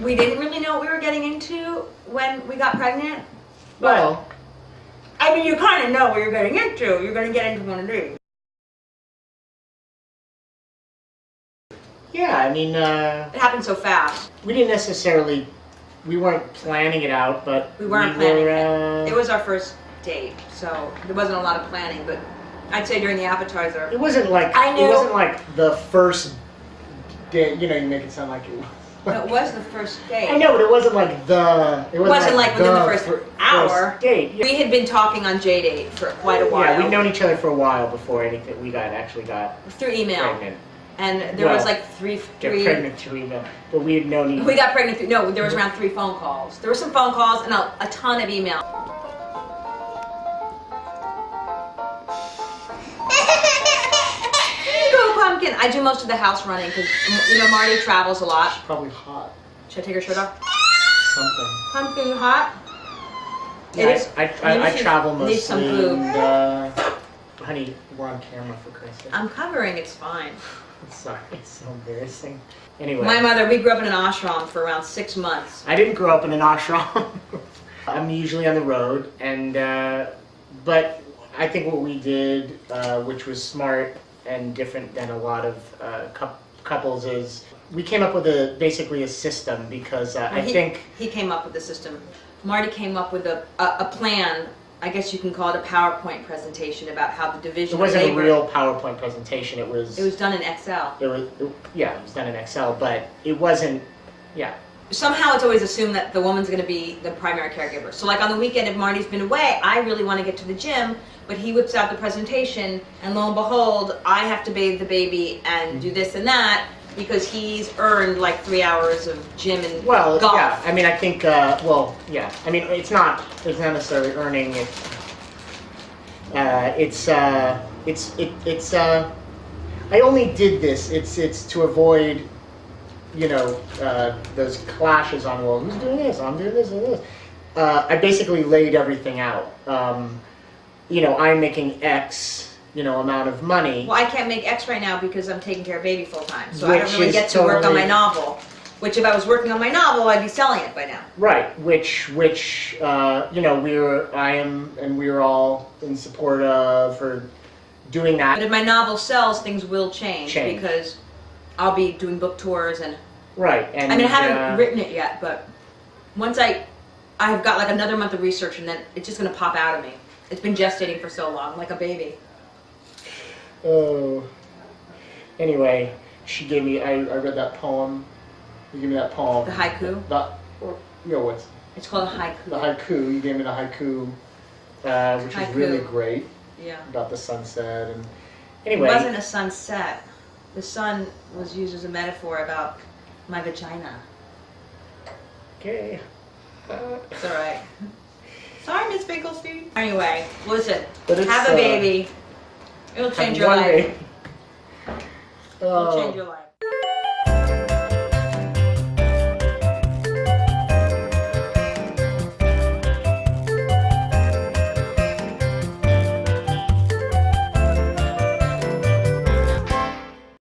we didn't really know what we were getting into when we got pregnant. Well, I mean, you kind of know what you're getting into. You're going to get into one of these. yeah, I mean, It happened so fast. we weren't planning it out, but We weren't planning it. It was our first date, so there wasn't a lot of planning, but I'd say during the appetizer. It wasn't like it wasn't like the first date. You know, you make it sound like it was. No, it was the first date. I know, but it wasn't like the. It wasn't like within the first hour. First date. Yeah. We had been talking on J-Date for quite a while. Yeah, we'd known each other for a while before anything. We actually got through email. Pregnant. And there was like three. Get pregnant through email, but we had known each other. We got pregnant through. No, there was around 3 phone calls. There were some phone calls and a ton of email. Pumpkin. I do most of the house running because Marty travels a lot. She's probably hot. Should I take her shirt off? Something. Pumpkin, you hot? Yeah, it is. I travel mostly. Need some glue. Honey, we're on camera for Christ's sake. I'm covering. It's fine. I'm sorry. It's so embarrassing. Anyway. My mother. We grew up in an ashram for around 6 months. I didn't grow up in an ashram. I'm usually on the road, and but I think what we did, which was smart and different than a lot of couples, is we came up with basically a system because I think he came up with the system. Marty came up with a plan. I guess you can call it a PowerPoint presentation about how the division. It wasn't a real PowerPoint presentation. It was done in Excel. It was done in Excel, but it wasn't. Yeah. Somehow it's always assumed that the woman's going to be the primary caregiver. So like on the weekend, if Marty's been away, I really want to get to the gym, but he whips out the presentation, and lo and behold, I have to bathe the baby and do this and that because he's earned like 3 hours of gym and golf. Yeah. I mean, I think. Yeah. I mean, it's not necessarily earning it. I only did this. It's to avoid, those clashes on, well, who's doing this? I'm doing this and this. I basically laid everything out. I'm making X, amount of money. Well, I can't make X right now because I'm taking care of baby full time, so I don't really get to work on my novel. Which, if I was working on my novel, I'd be selling it by now. Right. Which I am, and we're all in support of for doing that. But if my novel sells, things will change. Because I'll be doing book tours and. Right. And I mean, I haven't written it yet, but once I've got like another month of research, and then it's just gonna pop out of me. It's been gestating for so long, like a baby. Oh. Anyway, she gave me. I read that poem. You gave me that poem. The haiku. What's? It's called a haiku. The haiku. You gave me the haiku, which is really great. Yeah. About the sunset and. Anyway. It wasn't a sunset. The sun was used as a metaphor about my vagina. Okay. It's all right. Sorry, Miss Finkelstein. Anyway, listen. But have a baby. It'll change your life. It'll change your life.